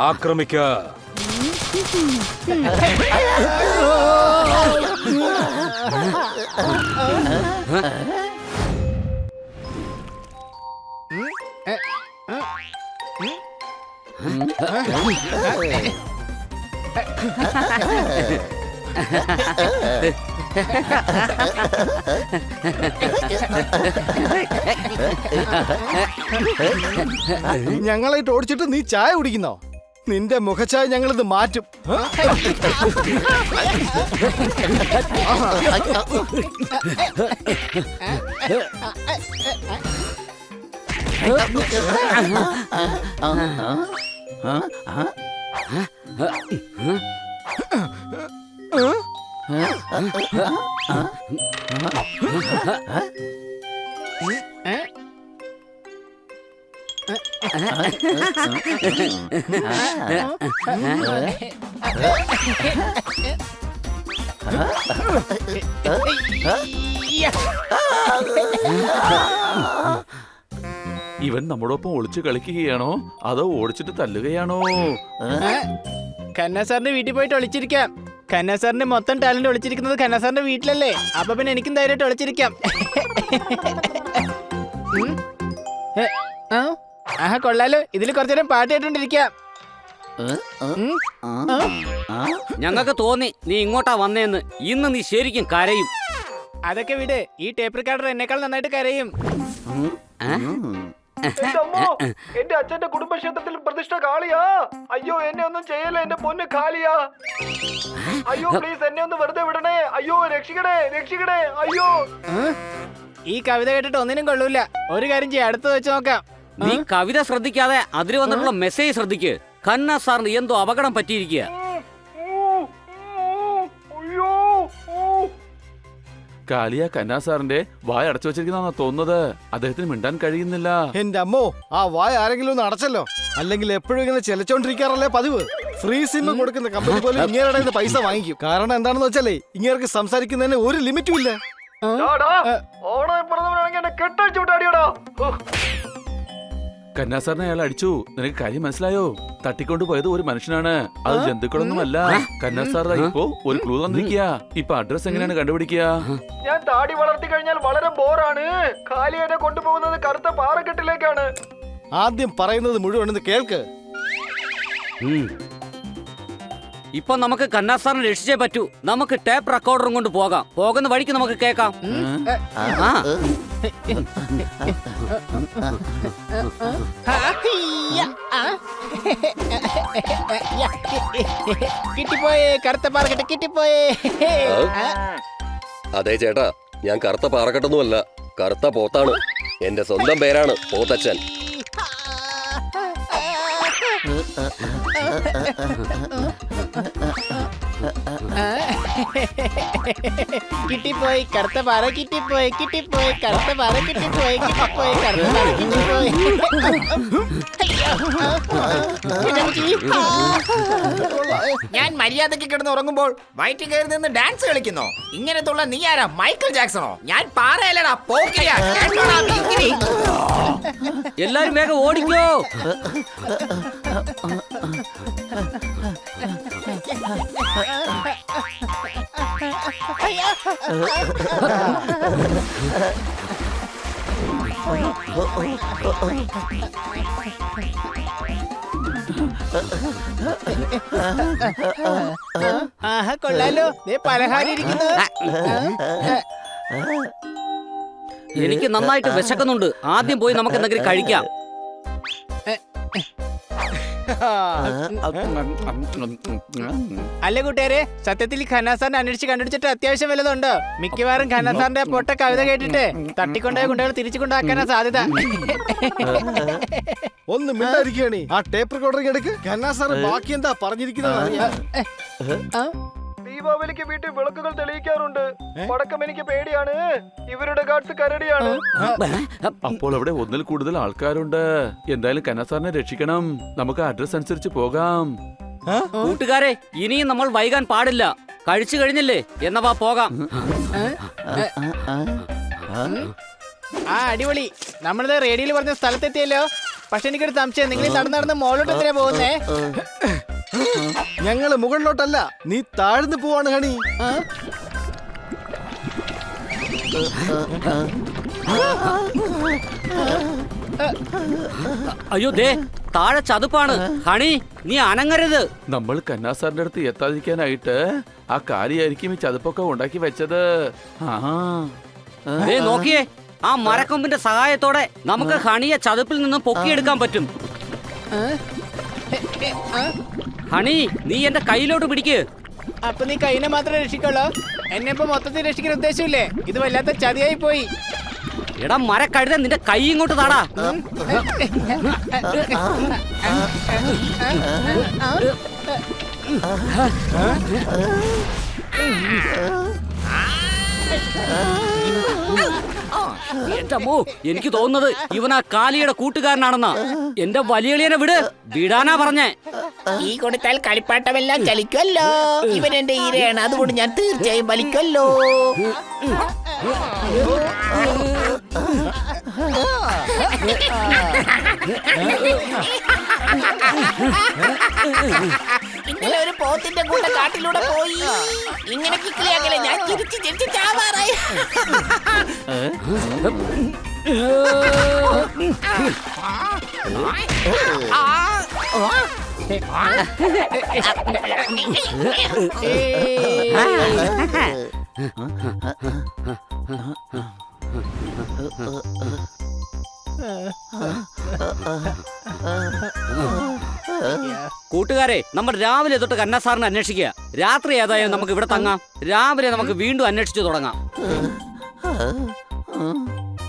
ആക്രമിക്ക. ഞങ്ങളായിട്ട് ഓടിച്ചിട്ട് നീ ചായ കുടിക്കുന്നോ? നിന്റെ മുഖച്ചായ ഞങ്ങളിത് മാറ്റും. ഇവൻ നമ്മളൊപ്പം ഒളിച്ചു കളിക്കുകയാണോ അതോ ഓടിച്ചിട്ട് തല്ലുകയാണോ? ഖന്ന സാറിന്റെ വീട്ടിൽ പോയിട്ട് ഒളിച്ചിരിക്കാം. ഖന്ന സാറിന്റെ മൊത്തം ടാലന്റ് ഒളിച്ചിരിക്കുന്നത് ഖന്ന സാറിന്റെ വീട്ടിലല്ലേ? അപ്പൊ പിന്നെ എനിക്കും ധൈര്യമായിട്ട് ഒളിച്ചിരിക്കാം. ആഹാ, കൊള്ളാലോ. ഇതിൽ കുറച്ചു നേരം പാട്ട് കേട്ടോണ്ടിരിക്കാം. ഞങ്ങൾക്ക് തോന്നി നീ ഇങ്ങോട്ടാ വന്നേന്ന്. ഇന്ന് നീ ശരിക്കും കരയും. അതൊക്കെ വിട്. ഈ ടേപ്പ് റെക്കോർഡർ എന്നെക്കാൾ നന്നായിട്ട് കരയും. എന്റെ അച്ഛന്റെ കുടുംബക്ഷേത്രത്തിൽ പ്രതിഷ്ഠ കാളിയാ. അയ്യോ, എന്നെ ഒന്നും ചെയ്യല്ലേ എന്റെ പൊന്ന് കാളിയാ. അയ്യോ പ്ലീസ്, എന്നെ ഒന്ന് വെറുതെ വിടണേ. അയ്യോ രക്ഷിക്കണേ, രക്ഷിക്കണേ. അയ്യോ, ഈ കവിത കേട്ടിട്ട് ഒന്നിനും കൊള്ളൂല. ഒരു കാര്യം ചെയ്യാം, അടുത്ത് വെച്ച് നോക്കാം. നീ കവിത ശ്രദ്ധിക്കാതെ അതിൽ വന്നിട്ടുള്ള മെസ്സേജ് ശ്രദ്ധിക്ക്. ഖന്ന സാറിന് എന്തോ അപകടം പറ്റിയിരിക്കുക. കാലിയ കന്നാ സാറിന്റെ വായ അടച്ചു വെച്ചിരിക്കുന്ന തോന്നുന്നത്. അദ്ദേഹത്തിന് മിണ്ടാൻ കഴിയുന്നില്ല. എന്റെ അമ്മോ, ആ വായ ആരെങ്കിലും ഒന്ന് അടച്ചല്ലോ. അല്ലെങ്കിൽ എപ്പോഴും ഇങ്ങനെ ചെലച്ചോണ്ടിരിക്കാറല്ലേ പതിവ്. ഫ്രീ സിം കൊടുക്കുന്ന കമ്പനി പോലും ഇങ്ങേരുടെ പൈസ വാങ്ങിക്കും. കാരണം എന്താണെന്ന് വെച്ചാലേ ഇങ്ങേർക്ക് സംസാരിക്കുന്നതിന് ഒരു ലിമിറ്റും ഇല്ല. കന്നാ സാറിനെ അയാൾ അടിച്ചു. നിനക്ക് കാര്യം മനസ്സിലായോ? തട്ടിക്കൊണ്ടു പോയത് ഒരു മനുഷ്യനാണ്, അത് ജന്തുക്കളൊന്നുമല്ല. കന്നാ സാർ ഇപ്പോ ഒരു ക്ലൂ തന്നിരിക്കുക. ഇപ്പൊ അഡ്രസ് എങ്ങനെയാണ് കണ്ടുപിടിക്കുക? ഞാൻ താടി വളർത്തി കഴിഞ്ഞാൽ വളരെ ബോറാണ്. കാലിയെ കൊണ്ടുപോകുന്നത് കറുത്ത പാറക്കെട്ടിലേക്കാണ്. ആദ്യം പറയുന്നത് മുഴുവൻ കേൾക്ക്. ഇപ്പൊ നമുക്ക് കന്നാ സാറിനെ രക്ഷിച്ചേ പറ്റൂ. നമുക്ക് ടേപ്പ് റെക്കോർഡറും കൊണ്ട് പോകാം. പോകുന്ന വഴിക്ക് നമുക്ക് കേൾക്കാം. കിട്ടിപ്പോയേ, കറുത്ത പാറക്കെട്ട് കിട്ടിപ്പോയേ. അതെ ചേട്ടാ, ഞാൻ കറുത്ത പാറക്കെട്ടൊന്നുമല്ല, കറുത്ത പോത്താണ്. എന്റെ സ്വന്തം പേരാണ് പോത്തച്ഛൻ. കിട്ടിപ്പോയി കറുത്ത പാറ, കിട്ടിപ്പോയി കിട്ടിപ്പോയി കറുത്ത പാറ, കിട്ടിപ്പോയി കിട്ടിപ്പോയി കറുത്ത പാറ, കിട്ടിപ്പോയി. ഞാൻ മര്യാദയ്ക്ക് കിടന്ന് ഉറങ്ങുമ്പോൾ വയറ്റിൽ കയറി നിന്ന് ഡാൻസ് കളിക്കുന്നോ? ഇങ്ങനത്തുള്ള നീ ആരാ? മൈക്കിൾ ജാക്സണോ? ഞാൻ പാറയല്ലടാ, പോക്കിരിയാ. കേട്ടോടാ, പോക്കിരി. എല്ലാരും വേഗം ഓടിക്കോ. ആഹാ, കൊള്ളാലോ. പലഹാരം ഇരിക്കുന്നു. എനിക്ക് നന്നായിട്ട് വിശക്കുന്നുണ്ട്. ആദ്യം പോയി നമുക്ക് എന്തെങ്കിലും കഴിക്കാം. അല്ല കൂട്ടുകാരെ, സത്യത്തിൽ ഖന്ന സാറിനെ അന്വേഷിച്ച് കണ്ടുപിടിച്ചിട്ട് അത്യാവശ്യം വല്ലതുണ്ടോ? മിക്കവാറും ഖന്ന സാറിന്റെ പൊട്ട കവിത കേട്ടിട്ട് തട്ടിക്കൊണ്ടുപോയ കുട്ടികൾ തിരിച്ചു കൊണ്ടാക്കാനാ സാധ്യത. ഒന്ന് മിണ്ടായിരിക്കുകയാണ്. ആ ടേപ്പ് റെക്കോർഡറിംഗ് എടുക്ക്. ഖന്ന സാർ ബാക്കി എന്താ പറഞ്ഞിരിക്കുന്നത്? ദീപാവലിക്ക് വീട്ടിൽ വിളക്കുകൾ തെളിയിക്കാറുണ്ട്. പടക്കം എനിക്ക് പേടിയാണ്. ഇവരുടെ ഗാഡ്സ് കരടിയാണ്. അപ്പോൾ അവിടെ ഒന്നിൽ കൂടുതൽ ആൾക്കാരുണ്ട്. എന്തായാലും കന്നാ സാറിനെ രക്ഷിക്കണം. നമുക്ക് അഡ്രസ് അനുസരിച്ച് പോകാം. കൂട്ടുകാരെ, ഇനിയും നമ്മൾ വൈകാൻ പാടില്ല. കഴിച്ചു കഴിഞ്ഞില്ലേ? എന്നവാ പോകാം. ആ അടിപൊളി. നമ്മളിത് റേഡിയോയിൽ പറഞ്ഞ സ്ഥലത്തെത്തിയല്ലോ. പക്ഷെ എനിക്കൊരു സംശയം, നിങ്ങൾ നടന്ന് മുകളിലോട്ട് എന്തിനാ പോകുന്നേ? ഞങ്ങള് മുകളിലോട്ടല്ല, നീ താഴ്ന്നു പോവാണ് ഹണി. അയ്യോ ദേ താഴെ ചതുപ്പാണ്. ഹണി നീ അനങ്ങരുത്. നമ്മൾ കന്നാസാറിന്റെ അടുത്ത് എത്താതിരിക്കാനായിട്ട് ആ കാലിയായിരിക്കും ഈ ചതുപ്പൊക്കെ ഉണ്ടാക്കി വെച്ചത്. ദേ നോക്കിയേ, ആ മരക്കൊമ്പിന്റെ സഹായത്തോടെ നമുക്ക് ഹണിയെ ചതുപ്പിൽ നിന്നും പൊക്കിയെടുക്കാൻ പറ്റും. ഹണി നീ എന്റെ കയ്യിലോട്ട് പിടിക്ക്. അപ്പൊ നീ കൈനെ മാത്രമേ രക്ഷിക്കുള്ളൂ? എന്നെ ഇപ്പൊ മൊത്തത്തിൽ രക്ഷിക്കാൻ ഉദ്ദേശമില്ലേ? ഇത് വല്ലാത്ത ചതിയായി പോയി. എടാ മരക്കഴുത, നിന്റെ കൈ ഇങ്ങോട്ട് താടാ. എന്റെ അമ്മോ, എനിക്ക് തോന്നുന്നത് ഇവൻ ആ കാലിയുടെ കൂട്ടുകാരനാണെന്നാ. എന്റെ വലിയളിയനെ വിടാനാ പറഞ്ഞേ. ഈ കൊടുത്താൽ കളിപ്പാട്ടമെല്ലാം ചലിക്കുമല്ലോ. ഇവൻ എന്റെ ഈരയാണ്, അതുകൊണ്ട് ഞാൻ തീർച്ചയായും വലിക്കുമല്ലോ. ഇന്നലെ ഒരു പോത്തിന്റെ കൂടെ കാട്ടിലൂടെ പോയി. ഇങ്ങനെ കിക്കിളിയാക്കല്ലേ, ഞാൻ ചിരിച്ച് ചാവാറായി. കൂട്ടുകാരെ, നമ്മൾ രാവിലെ തൊട്ട് കന്നാസാറിനെ അന്വേഷിക്കുക. രാത്രി ഏതായാലും നമുക്ക് ഇവിടെ തങ്ങാം. രാവിലെ നമുക്ക് വീണ്ടും അന്വേഷിച്ചു തുടങ്ങാം.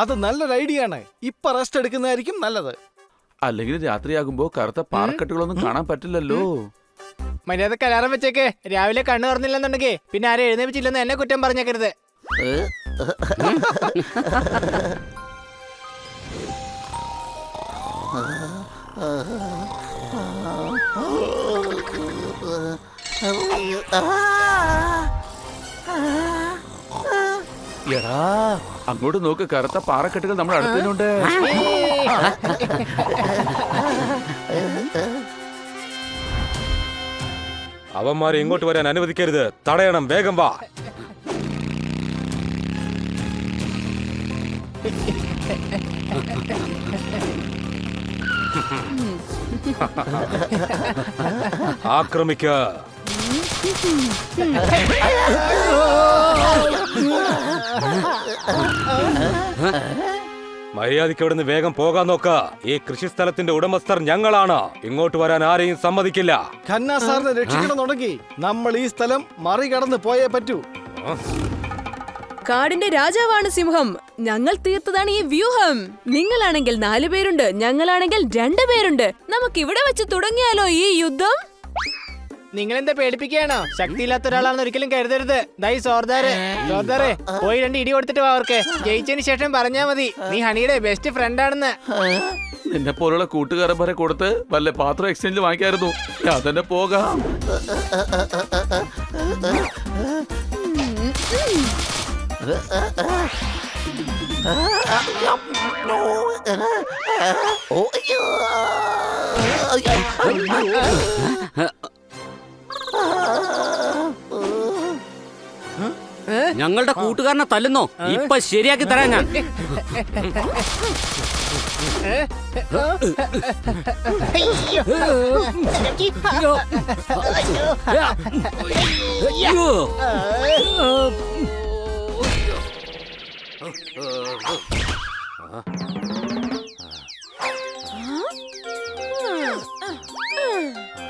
അത് നല്ലൊരു ഐഡിയ ആണ്. ഇപ്പൊ റെസ്റ്റ് എടുക്കുന്നതായിരിക്കും നല്ലത്. അല്ലെങ്കിൽ രാത്രിയാകുമ്പോ കറുത്ത പാറക്കെട്ടുകളൊന്നും കാണാൻ പറ്റില്ലല്ലോ. മര്യാദക്ക് അലാറം വെച്ചേക്ക്. രാവിലെ കണ്ണു തുറന്നില്ലെന്നുണ്ടെങ്കിൽ പിന്നെ ആരും എഴുന്നേപ്പിച്ചില്ലെന്ന് എന്നെ കുറ്റം പറഞ്ഞേക്കരുത്. എടാ അങ്ങോട്ട് നോക്ക്, കറുത്ത പാറക്കെട്ടുകൾ നമ്മുടെ അടുത്തുണ്ട്. അവന്മാരെ ഇങ്ങോട്ട് വരാൻ അനുവദിക്കരുത്. തടയണം, വേഗം വാ. ആക്രമിക്ക. മര്യാദയ്ക്ക് ഇവിടുന്ന് വേഗം പോകാൻ നോക്ക. ഈ കൃഷിസ്ഥലത്തിന്റെ ഉടമസ്ഥർ ഞങ്ങളാണ്. ഇങ്ങോട്ട് വരാൻ ആരെയും സമ്മതിക്കില്ല. ഖന്ന സാറിനെ രക്ഷിക്കണം തുടങ്ങി നമ്മൾ ഈ സ്ഥലം മറികടന്ന് പോയേ പറ്റൂ. കാടിന്റെ രാജാവാണ് സിംഹം. ഞങ്ങൾ തീർത്തതാണ് ഈ വ്യൂഹം. നിങ്ങളാണെങ്കിൽ 4 പേരുണ്ട്, ഞങ്ങളാണെങ്കിൽ 2 പേരുണ്ട്. നമുക്ക് ഇവിടെ വെച്ച് തുടങ്ങിയാലോ ഈ യുദ്ധം? നിങ്ങളെന്താ പേടിപ്പിക്കുകയാണോ? ശക്തിയില്ലാത്ത ഒരാളാണെന്ന് ഒരിക്കലും കരുതരുത്. ദായി സോർദാരെ പോയി 2 ഇടി കൊടുത്തിട്ട് വാ. അവർക്ക് ജയിച്ചതിന് ശേഷം പറഞ്ഞാ മതി നീ ഹണിയുടെ ബെസ്റ്റ് ഫ്രണ്ട് ആണെന്ന്. നിന്നെ പോലുള്ള കൂട്ടുകാരൻ വരെ കൊടുത്ത് വല്ല പാത്രം എക്സ്ചേഞ്ചിൽ വാങ്ങിക്കായിരുന്നു. ഞാൻ തന്നെ പോകാം. ഞങ്ങളുടെ കൂട്ടുകാരനെ തല്ലുന്നോ? ഇപ്പൊ ശരിയാക്കി തരാം ഞാൻ.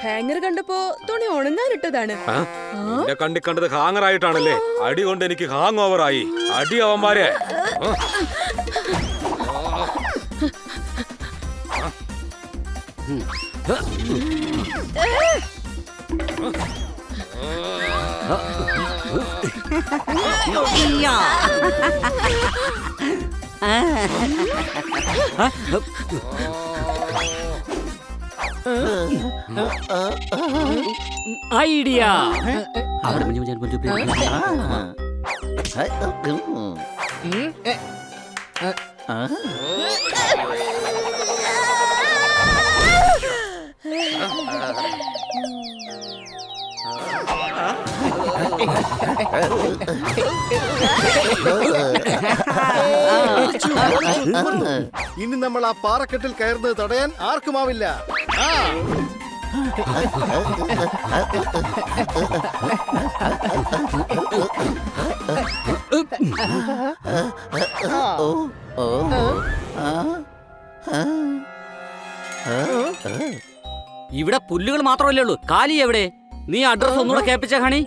ഹാങ്ങർ കണ്ടപ്പോ തുണി ഉണങ്ങാനിട്ടതാണ്. കണ്ടത് ഹാങ്ങർ ആയിട്ടാണല്ലേ? അടി കൊണ്ട് എനിക്ക് ഹാങ് ഓവർ ആയി. അടി അവന്മാരെ. ഐഡിയ. ഉം, എ, ആ? ഇനി നമ്മൾ ആ പാറക്കെട്ടിൽ കയറുന്നത് തടയാൻ ആർക്കുമാവില്ല. ആ ഇവിടെ പുല്ലുകൾ മാത്രമല്ലേ ഉള്ളൂ, കാലി എവിടെ? നീ അഡ്രസ് ഒന്നുകൂടെ കേൾപ്പിച്ച ഹണി.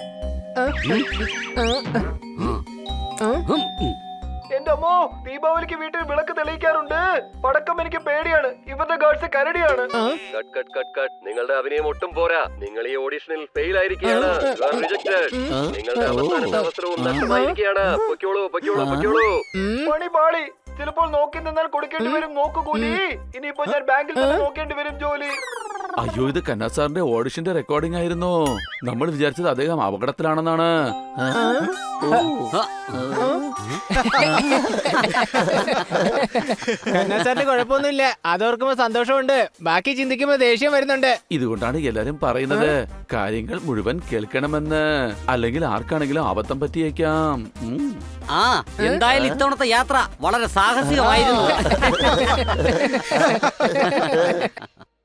എന്റെ അമ്മോ, ദീപാവലിക്ക് വീട്ടിൽ വിളക്ക് തെളിയിക്കാറുണ്ട്. പടക്കം എനിക്ക് പേടിയാണ്. ഇവരുടെ ഗേൾസ് കരടിയാണ്. Cut cut cut cut. നിങ്ങളുടെ അഭിനയം ഒട്ടും പോരാ. നിങ്ങൾ ഈ ഓഡിഷനിൽ ഫെയിൽ ആയിരിക്കുകയാണ്. You are rejected. നിങ്ങളുടെ അവസാനത്തെ അവസരവും നഷ്ടമായിരിക്കുകയാണ്. പൊയ്ക്കോളൂ പൊയ്ക്കോളൂ പൊയ്ക്കോളൂ. പണി പാളി. ചിലപ്പോൾ നോക്കി നിന്നാൽ കൊടുക്കേണ്ടി വരും നോക്കുകൂലി. ഇനിയിപ്പോ ഞാൻ ബാങ്കിൽ തന്നെ നോക്കേണ്ടി വരും ജോലി. അയ്യോ, ഇത് കന്നാ സാറിന്റെ ഓഡിഷന്റെ റെക്കോർഡിംഗ് ആയിരുന്നു. നമ്മൾ വിചാരിച്ചത് അദ്ദേഹം അപകടത്തിലാണെന്നാണ്. കന്നാ സാറിന് കുഴപ്പമൊന്നുമില്ല. അതോർക്കുമ്പോ സന്തോഷമുണ്ട്. ബാക്കി ചിന്തിക്കുമ്പോ ദേഷ്യം വരുന്നുണ്ട്. ഇതുകൊണ്ടാണ് എല്ലാരും പറയുന്നത് കാര്യങ്ങൾ മുഴുവൻ കേൾക്കണമെന്ന്. അല്ലെങ്കിൽ ആർക്കാണെങ്കിലും അബദ്ധം പറ്റിയേക്കാം. ആ, എന്തായാലും ഇത്തവണത്തെ യാത്ര വളരെ സാഹസികമായിരുന്നു.